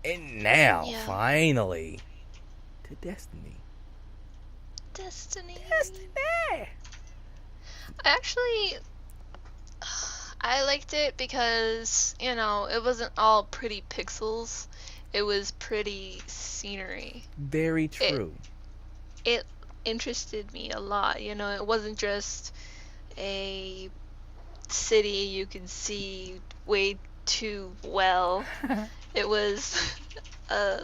And now, Yeah. finally, to Destiny. Destiny. Destiny! Actually, I liked it because, it wasn't all pretty pixels. It was pretty scenery. Very It true. it interested me a lot. It wasn't just a city you could see way too well. It was a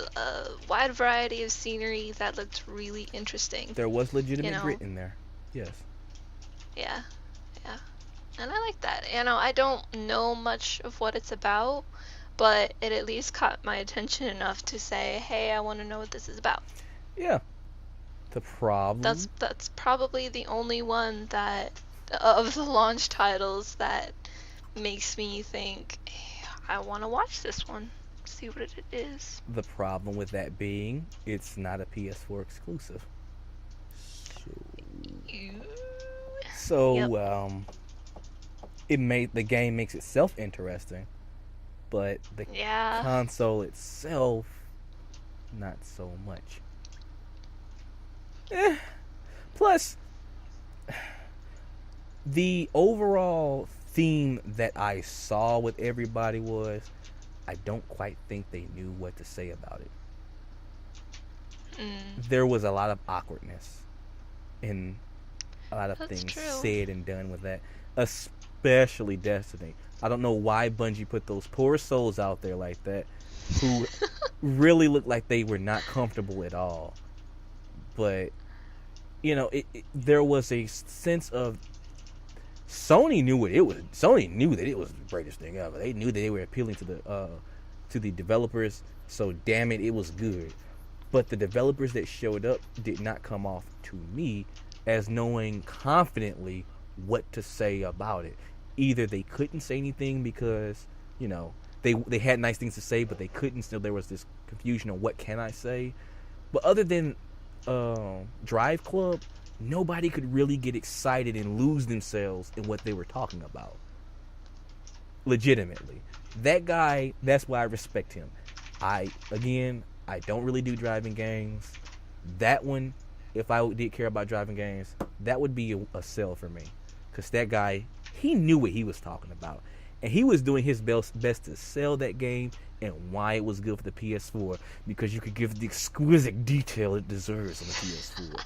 wide variety of scenery that looked really interesting. There was You legitimate grit know, in there. Yes. yeah, yeah. And I like that. I don't know much of what it's about, but it at least caught my attention enough to say, hey, I want to know what this is about. Yeah. The problem. That's probably the only one that of the launch titles that makes me think, hey, I want to watch this one, see what it is. The problem with that being, it's not a PS4 exclusive. So, Ew. Yep. so the game makes itself interesting, but the Yeah. console itself, not so much. Eh. Plus, the overall theme that I saw with everybody was, I don't quite think they knew what to say about it. Mm. There was a lot of awkwardness in a lot of That's things true. said and done with that, especially Destiny. I don't know why Bungie put those poor souls out there like that, who really looked like they were not comfortable at all. But there was a sense of Sony knew what it was. Sony knew that it was the greatest thing ever. They knew that they were appealing to the developers. So damn it, it was good. But the developers that showed up did not come off to me as knowing confidently what to say about it. Either they couldn't say anything because they had nice things to say, but they couldn't. Still, there was this confusion of what can I say. But other than Drive Club, nobody could really get excited and lose themselves in what they were talking about. Legitimately. That guy, that's why I respect him. I don't really do driving games. That one, if I did care about driving games, that would be a sell for me. Because that guy, he knew what he was talking about. And he was doing his best to sell that game and why it was good for the PS4. Because you could give the exquisite detail it deserves on the PS4.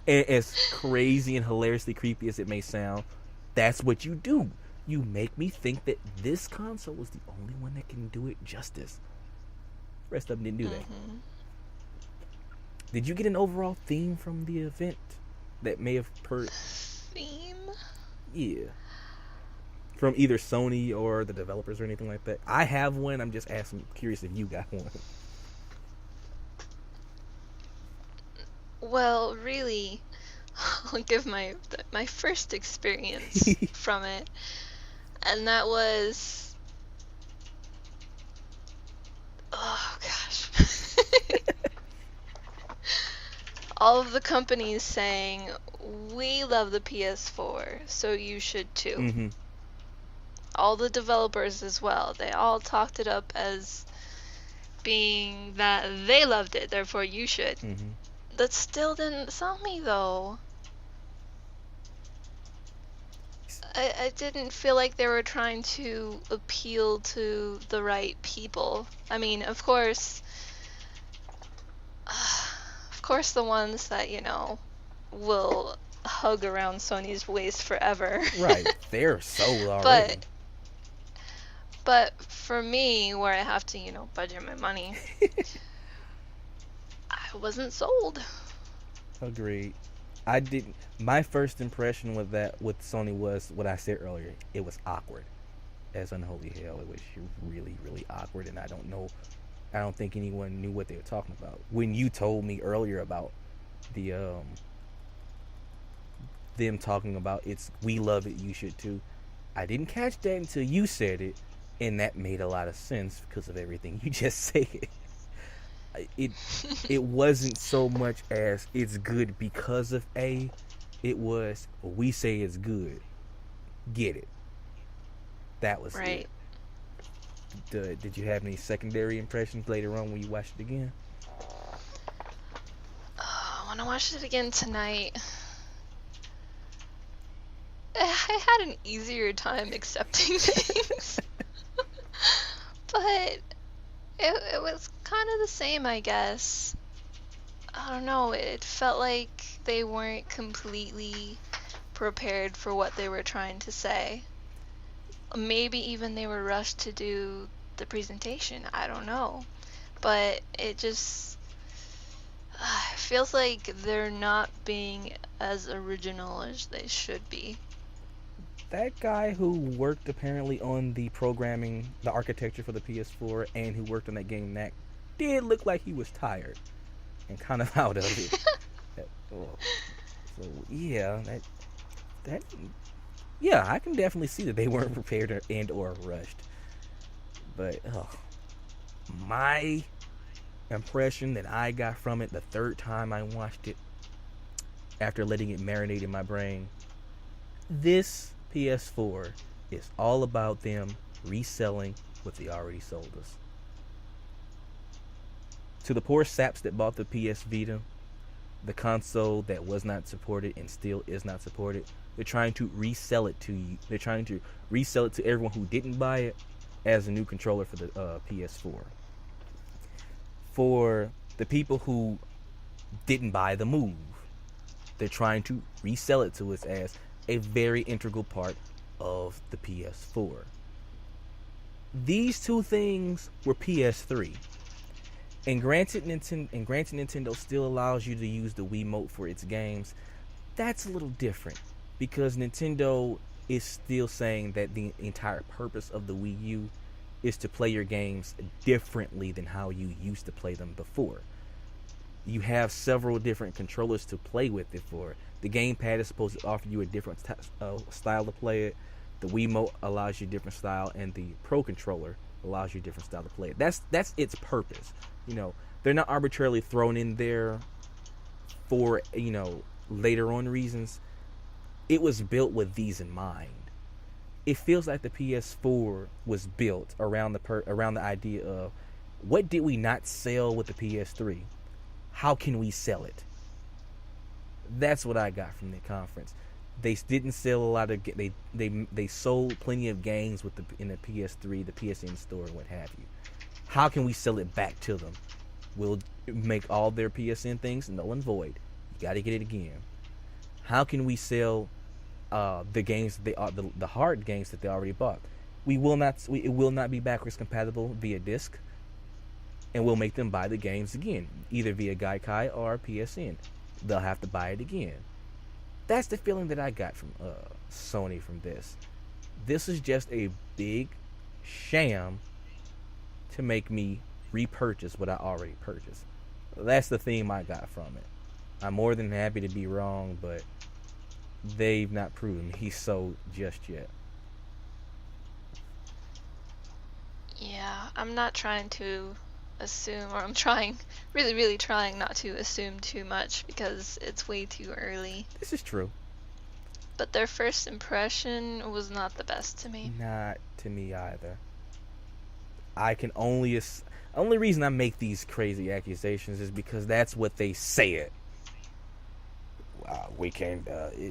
And as crazy and hilariously creepy as it may sound, that's what you do. You make me think that this console was the only one that can do it justice. The rest of them didn't do that. Mm-hmm. Did you get an overall theme from the event that may have Theme? Yeah. From either Sony or the developers or anything like that? I have one. I'm just curious if you got one. Well, really, I'll give my first experience from it, and that was, oh gosh, all of the companies saying, we love the PS4, so you should too. Mm-hmm. All the developers as well, they all talked it up as being that they loved it, therefore you should. Mm-hmm. That still didn't sell me though. I didn't feel like they were trying to appeal to the right people. I mean, of course the ones that, will hug around Sony's waist forever. Right. They're sold already. But for me, where I have to, budget my money, I wasn't sold. Agreed. I didn't. My first impression with Sony was what I said earlier. It was awkward, as unholy hell. It was really, really awkward, and I don't think anyone knew what they were talking about. When you told me earlier about the them talking about we love it, you should too. I didn't catch that until you said it, and that made a lot of sense because of everything you just said. It wasn't so much as it's good because of A. It was, we say it's good. Get it. That was right. it. Did you have any secondary impressions later on when you watched it again? When I watched it again tonight, I had an easier time accepting things. But it was kind of the same, I guess. I don't know, it felt like they weren't completely prepared for what they were trying to say. Maybe even they were rushed to do the presentation, I don't know. But it just feels like they're not being as original as they should be. That guy who worked apparently on the programming, the architecture for the PS4, and who worked on that game, Knack, did look like he was tired and kind of out of it. So yeah, that yeah, I can definitely see that they weren't prepared or rushed. But my impression that I got from it the third time I watched it, after letting it marinate in my brain, this PS4 is all about them reselling what they already sold us. To the poor saps that bought the PS Vita, the console that was not supported and still is not supported, they're trying to resell it to you. They're trying to resell it to everyone who didn't buy it as a new controller for the PS4. For the people who didn't buy the Move, they're trying to resell it to us as a very integral part of the PS4. These two things were PS3. And granted, Nintendo still allows you to use the Wiimote for its games. That's a little different because Nintendo is still saying that the entire purpose of the Wii U is to play your games differently than how you used to play them before. You have several different controllers to play with it for. The gamepad is supposed to offer you a different style to play it. The Wiimote allows you a different style, and the Pro Controller allows you a different style to play it. That's its purpose. You know, they're not arbitrarily thrown in there for, later on reasons. It was built with these in mind. It feels like the PS4 was built around the idea of, what did we not sell with the PS3? How can we sell it? That's what I got from the conference. They didn't sell a lot of they sold plenty of games in the PS3, the PSN store, and what have you. How can we sell it back to them? We'll make all their PSN things null and void. You got to get it again. How can we sell the games that the hard games that they already bought? It will not be backwards compatible via disc, and we'll make them buy the games again, either via Gaikai or PSN. They'll have to buy it again. That's the feeling that I got from Sony from this. This is just a big sham to make me repurchase what I already purchased. That's the theme I got from it. I'm more than happy to be wrong, but they've not proven me so just yet. Yeah, I'm not trying to assume, or I'm trying, really trying not to assume too much because it's way too early. This is true. But their first impression was not the best to me. Not to me either. I can only reason I make these crazy accusations is because that's what they said. We can't.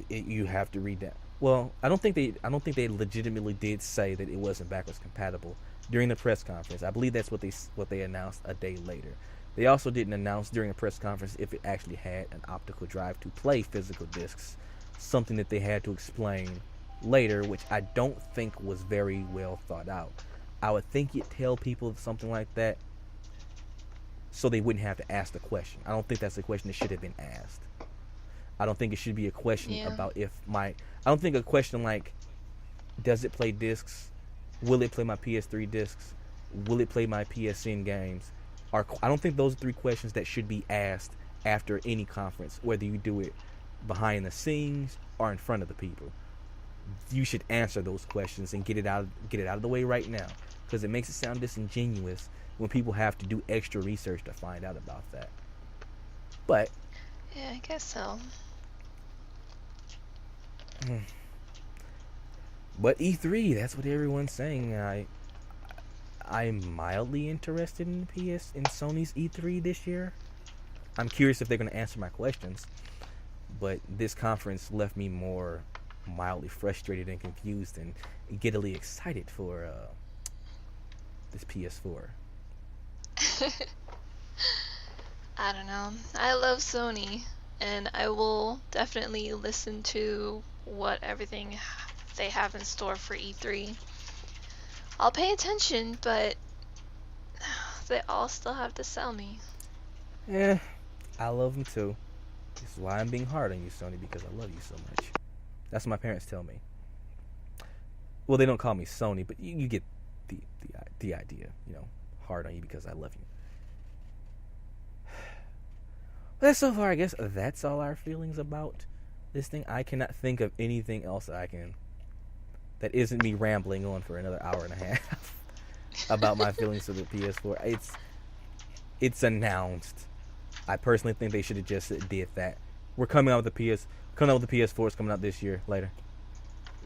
You have to read that. Well, I don't think they legitimately did say that it wasn't backwards compatible during the press conference. I believe that's what they announced a day later. They also didn't announce during the press conference if it actually had an optical drive to play physical discs, something that they had to explain later, which I don't think was very well thought out. I would think you'd tell people something like that so they wouldn't have to ask the question. I don't think that's a question that should have been asked. I don't think it should be a question about I don't think a question like, does it play discs? Will it play my PS3 discs? Will it play my PSN games? I don't think those are three questions that should be asked after any conference, whether you do it behind the scenes or in front of the people. You should answer those questions and get it out of the way right now, because it makes it sound disingenuous when people have to do extra research to find out about that. But yeah, I guess so. But E3, that's what everyone's saying. I'm mildly interested in in Sony's E3 this year. I'm curious if they're going to answer my questions, but this conference left me more mildly frustrated and confused and giddily excited for this PS4. I don't know. I love Sony, and I will definitely listen to what everything they have in store for E3. I'll pay attention, but they all still have to sell me. Yeah, I love them too. This is why I'm being hard on you, Sony, because I love you so much. That's what my parents tell me. Well, they don't call me Sony, but you get the idea. You know, hard on you because I love you. Well, so far, I guess that's all our feelings about this thing. I cannot think of anything else that isn't me rambling on for another hour and a half about my feelings of the PS4. It's announced. I personally think they should have just did that. We're coming out with the PS4 is coming out this year later.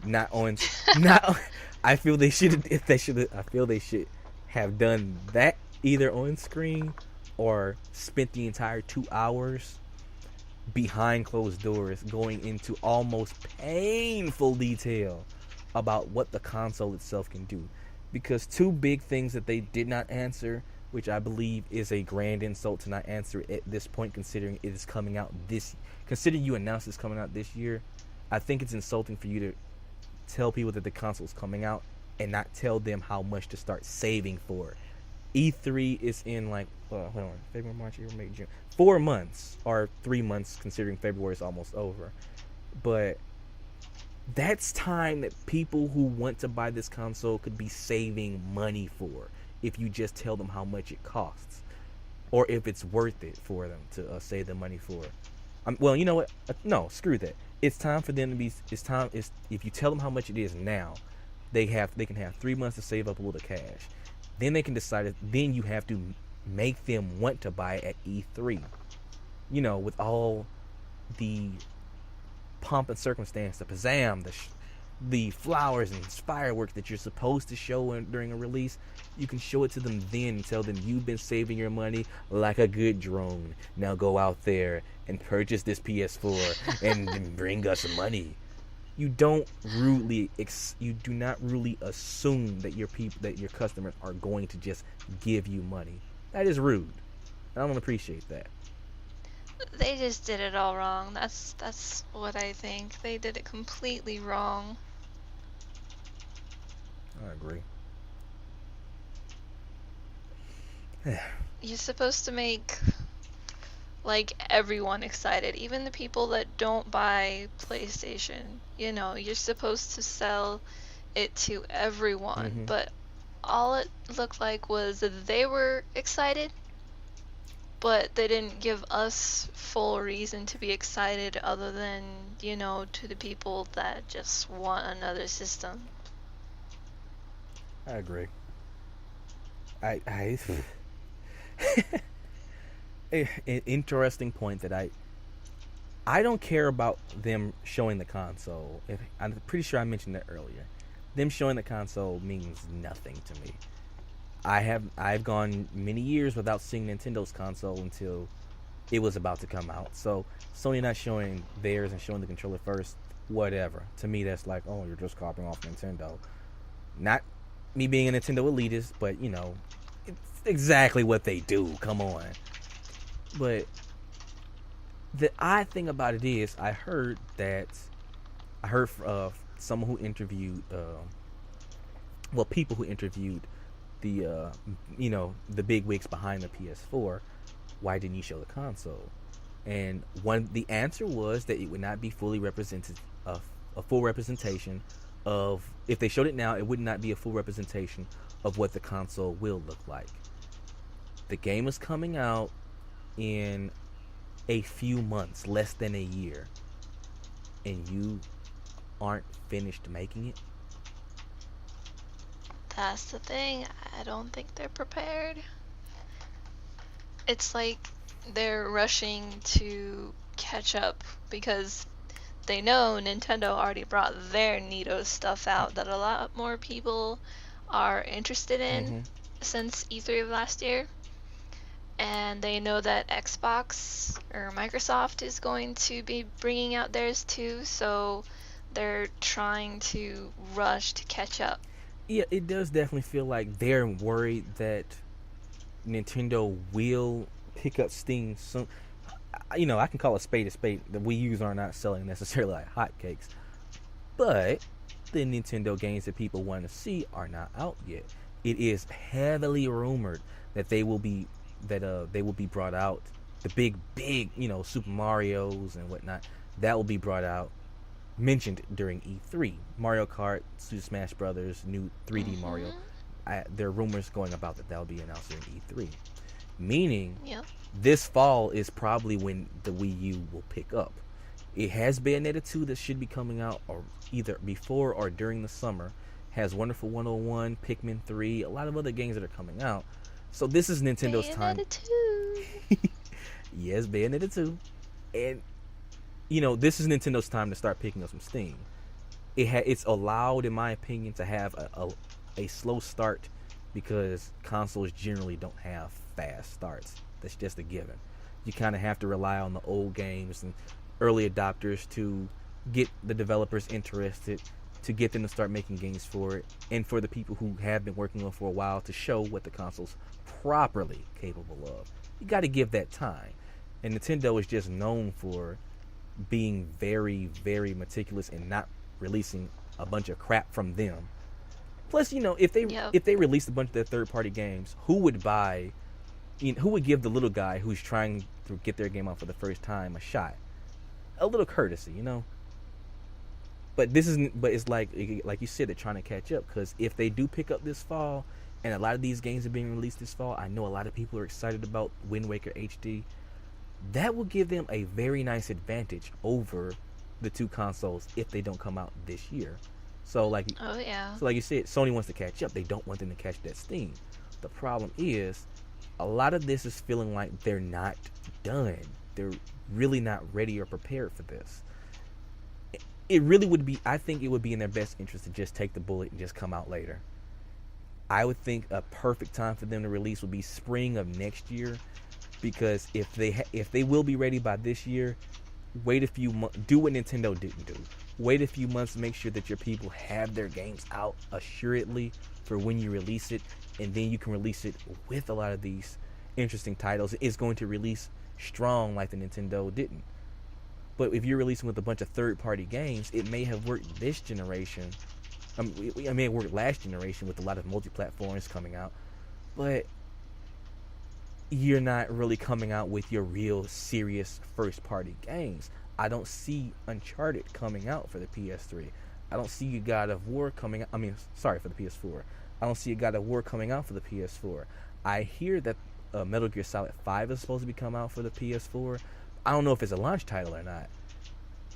Not on. Not. I feel they should. If they should. I feel they should have done that either on screen or spent the entire 2 hours behind closed doors going into almost painful detail about what the console itself can do. Because two big things that they did not answer, which I believe is a grand insult to not answer at this point, considering it is coming out considering you announced it's coming out this year. I think it's insulting for you to tell people that the console is coming out and not tell them how much to start saving for. E3 is in February, March, April, May, June. 4 months or 3 months, considering February is almost over. But that's time that people who want to buy this console could be saving money for if you just tell them how much it costs or if it's worth it for them to save the money for. Well, you know what? No, screw that. It's time for them to be. If you tell them how much it is now, they can have 3 months to save up a little cash. Then they can decide. Then you have to make them want to buy it at E3. You know, with all the pomp and circumstance, the pizzazz, the flowers and fireworks that you're supposed to show during a release, you can show it to them then and tell them you've been saving your money like a good drone. Now go out there and purchase this PS4 and bring us money. You do not rudely assume that your customers are going to just give you money. That is rude. I don't appreciate that. They just did it all wrong. That's what I think. They did it completely wrong. I agree. You're supposed to make everyone excited, even the people that don't buy PlayStation. You know, you're supposed to sell it to everyone, Mm-hmm. but all it looked like was that they were excited, but they didn't give us full reason to be excited other than, to the people that just want another system. I agree. An interesting point that I don't care about them showing the console. I'm pretty sure I mentioned that earlier. Them showing the console means nothing to me. I've gone many years without seeing Nintendo's console until it was about to come out. So Sony not showing theirs and showing the controller first, whatever. To me, that's like, oh, you're just copying off Nintendo. Not me being a Nintendo elitist, but it's exactly what they do. Come on. But the odd thing about it is, I heard someone who interviewed, people who interviewed the big wigs behind the PS4. Why didn't you show the console? And the answer was that it would not be fully represented, a full representation of. If they showed it now, it would not be a full representation of what the console will look like. The game is coming out in a few months, less than a year, and you aren't finished making it. That's the thing. I don't think they're prepared. It's like they're rushing to catch up because they know Nintendo already brought their neato stuff out that a lot more people are interested in. Mm-hmm. since E3 of last year, and they know that Xbox or Microsoft is going to be bringing out theirs too, so they're trying to rush to catch up. Yeah, it does definitely feel like they're worried that Nintendo will pick up Steam soon. I can call a spade a spade. The Wii U's are not selling necessarily like hotcakes, but the Nintendo games that people want to see are not out yet. It is heavily rumored that they will be brought out. The big Super Mario's and whatnot, that will be brought out, mentioned during E3. Mario Kart, Super Smash Brothers, new 3D Mario. There are rumors going about that will be announced during E3. Meaning, Yep. this fall is probably when the Wii U will pick up. It has Bayonetta 2 that should be coming out or either before or during the summer. Has Wonderful 101, Pikmin 3, a lot of other games that are coming out. So this is Nintendo's time. Bayonetta 2. Yes, Bayonetta 2. And this is Nintendo's time to start picking up some steam. It's allowed, in my opinion, to have a slow start because consoles generally don't have fast starts. That's just a given. You kind of have to rely on the old games and early adopters to get the developers interested, to get them to start making games for it, and for the people who have been working on it for a while to show what the console's properly capable of. You got to give that time. And Nintendo is just known for being very, very meticulous and not releasing a bunch of crap from them. Plus, if they released a bunch of their third-party games, who would buy? Who would give the little guy who's trying to get their game out for the first time a shot? A little courtesy, But it's like you said, they're trying to catch up, because if they do pick up this fall, and a lot of these games are being released this fall, I know a lot of people are excited about Wind Waker HD. That will give them a very nice advantage over the two consoles if they don't come out this year. So like you said, Sony wants to catch up. They don't want them to catch that steam. The problem is, a lot of this is feeling like they're not done. They're really not ready or prepared for this. It really would be, I think it would be in their best interest to just take the bullet and just come out later. I would think a perfect time for them to release would be spring of next year, because if they will be ready by this year, wait a few months. Do what Nintendo didn't do. Wait a few months, make sure that your people have their games out assuredly for when you release it, and then you can release it with a lot of these interesting titles. It's going to release strong like the Nintendo didn't. But if you're releasing with a bunch of third-party games, it may have worked this generation. It may have worked last generation with a lot of multi-platforms coming out, but you're not really coming out with your real serious first-party games. I don't see Uncharted coming out for the PS3. I don't see God of War coming out. For the PS4. I don't see a God of War coming out for the PS4. I hear that Metal Gear Solid 5 is supposed to be coming out for the PS4. I don't know if it's a launch title or not.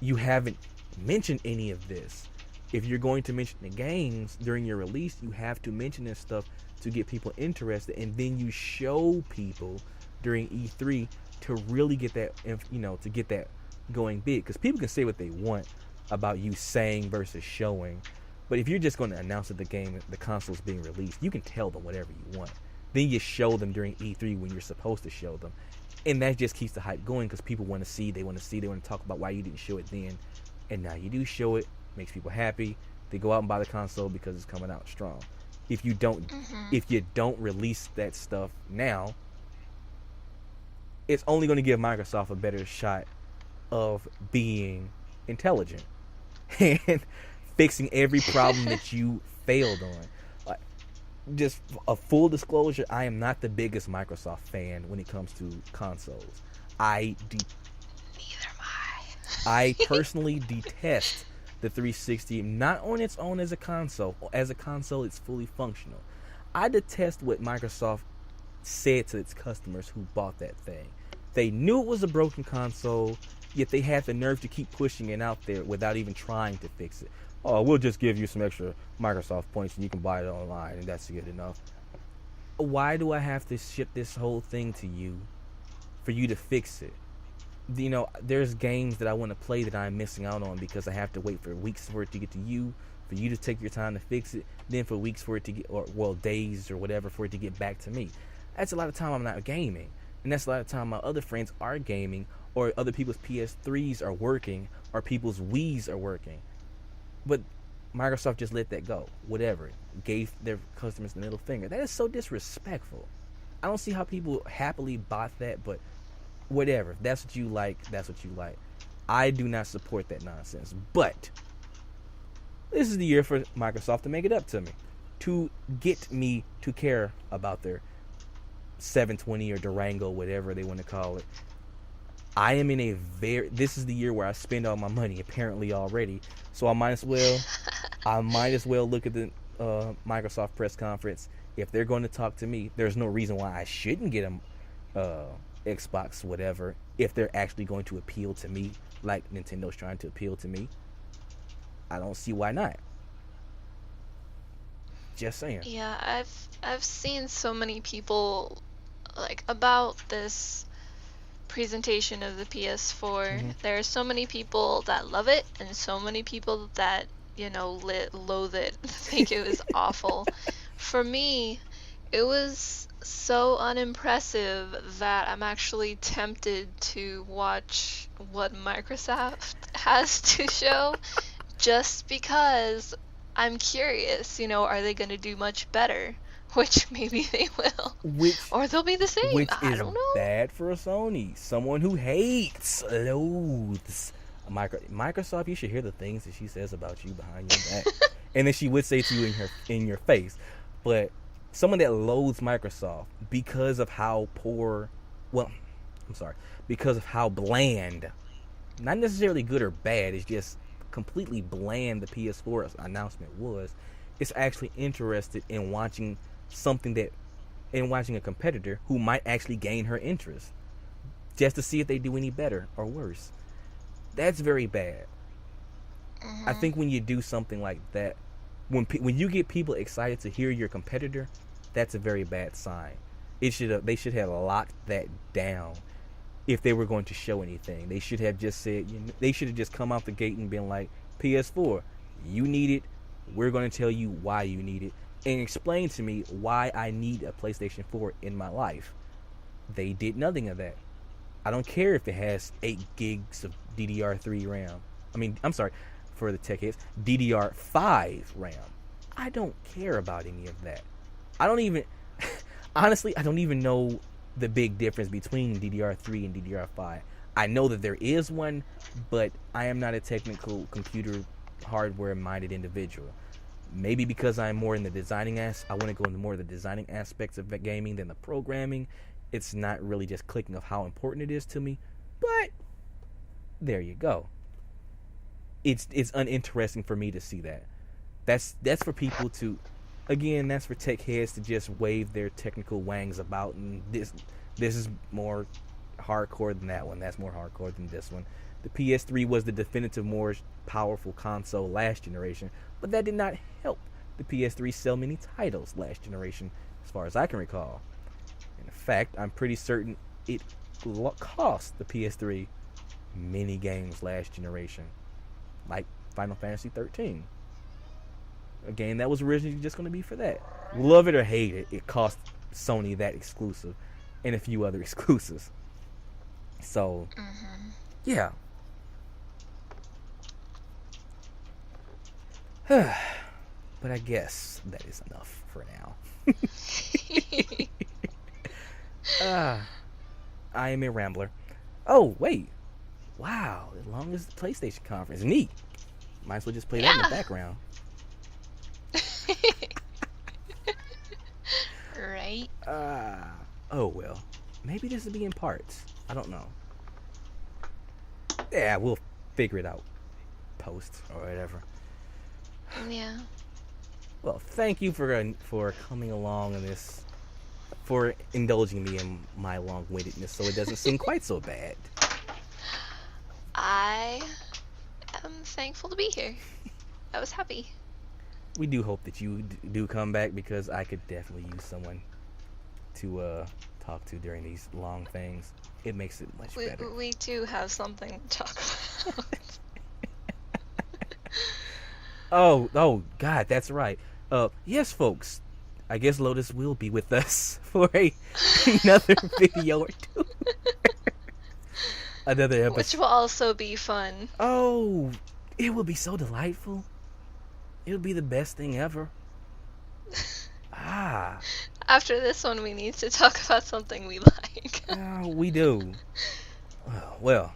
You haven't mentioned any of this. If you're going to mention the games during your release, you have to mention this stuff to get people interested, and then you show people during E3 to really get that, to get that going big. Because people can say what they want about you saying versus showing, but if you're just going to announce that the console is being released, you can tell them whatever you want. Then you show them during E3 when you're supposed to show them. And that just keeps the hype going, because people want to see, they want to talk about why you didn't show it then. And now you do show it, makes people happy. They go out and buy the console because it's coming out strong. If you don't release that stuff now, it's only going to give Microsoft a better shot of being intelligent and fixing every problem that you failed on. Just a full disclosure, I am not the biggest Microsoft fan when it comes to consoles. Neither am I personally detest the 360, not on its own as a console. As a console, it's fully functional. I detest what Microsoft said to its customers who bought that thing. They knew it was a broken console, yet they had the nerve to keep pushing it out there without even trying to fix it. Oh, we'll just give you some extra Microsoft points and you can buy it online, and that's good enough. Why do I have to ship this whole thing to you for you to fix it? There's games that I want to play that I'm missing out on because I have to wait for weeks for it to get to you, for you to take your time to fix it, then for weeks for it to get, or well, days or whatever for it to get back to me. That's a lot of time I'm not gaming, and that's a lot of time my other friends are gaming, or other people's PS3s are working, or people's Wii's are working. But Microsoft just let that go. Whatever, gave their customers the middle finger. That is so disrespectful. I don't see how people happily bought that, but whatever. If that's what you like, that's what you like. I do not support that nonsense. But this is the year for Microsoft to make it up to me, to get me to care about their 720 or Durango, whatever they want to call it. I am in a this is the year where I spend all my money apparently already, so I might as well look at the Microsoft press conference. If they're going to talk to me, there's no reason why I shouldn't get a Xbox, whatever, if they're actually going to appeal to me like Nintendo's trying to appeal to me. I don't see why not. Just saying. Yeah, I've seen so many people like about this presentation of the PS4. There are so many people that love it and so many people that, loathe it, think it was awful. For me, it was so unimpressive that I'm actually tempted to watch what Microsoft has to show, just because I'm curious, are they going to do much better? Which maybe they will. Or they'll be the same. Which I is don't know. bad for Sony. Someone who loathes Microsoft. You should hear the things that she says about you behind your back. And then she would say to you in your face. But someone that loathes Microsoft because of how because of how bland, not necessarily good or bad, it's just completely bland the PS4 announcement was, is actually interested in watching a competitor who might actually gain her interest, just to see if they do any better or worse. That's very bad. I think when you do something like that, when you get people excited to hear your competitor, that's a very bad sign. They should have locked that down. If they were going to show anything, they should have just said, they should have just come out the gate and been like, PS4, you need it. We're going to tell you why you need it, and explain to me why I need a PlayStation 4 in my life. They did nothing of that. I don't care if it has 8 gigs of DDR3 RAM. I'm sorry, for the tech heads, DDR5 RAM. I don't care about any of that. I don't even, honestly, I don't even know the big difference between DDR3 and DDR5. I know that there is one, but I am not a technical computer hardware minded individual. Maybe because I'm more in the designing I want to go into more of the designing aspects of gaming than the programming. It's not really just clicking of how important it is to me, but there you go. It's uninteresting for me to see that. That's for people to, again, that's for tech heads to just wave their technical wangs about, and this is more hardcore than that one. That's more hardcore than this one. The PS3 was the definitive more powerful console last generation, but that did not help the PS3 sell many titles last generation, as far as I can recall. In fact, I'm pretty certain it cost the PS3 many games last generation, like Final Fantasy 13. A game that was originally just going to be for that. Love it or hate it, it cost Sony that exclusive and a few other exclusives. So, yeah. But I guess that is enough for now. I am a rambler. Oh, wait. Wow, as long as the PlayStation conference. Neat. Might as well just play that in the background. Right? Oh, well. Maybe this will be in parts. I don't know. Yeah, we'll figure it out. Post or whatever. Yeah. Well, thank you for coming along in this, for indulging me in my long-windedness so it doesn't seem quite so bad. I am thankful to be here. I was happy. We do hope that you do come back, because I could definitely use someone to talk to during these long things. It makes it much better. We do have something to talk about. Oh, God, that's right. Yes, folks. I guess Lotus will be with us for another video or two. Another Which episode. will also be fun. Oh, it will be so delightful. It'll be the best thing ever. Ah, After this one, we need to talk about something we like. we do. Well,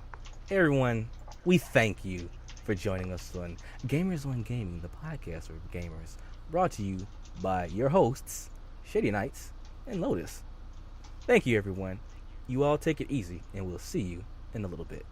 everyone, we thank you for joining us on Gamers on Gaming, the podcast for gamers, brought to you by your hosts, Shady Knights and Lotus. Thank you, everyone. You all take it easy, and we'll see you in a little bit.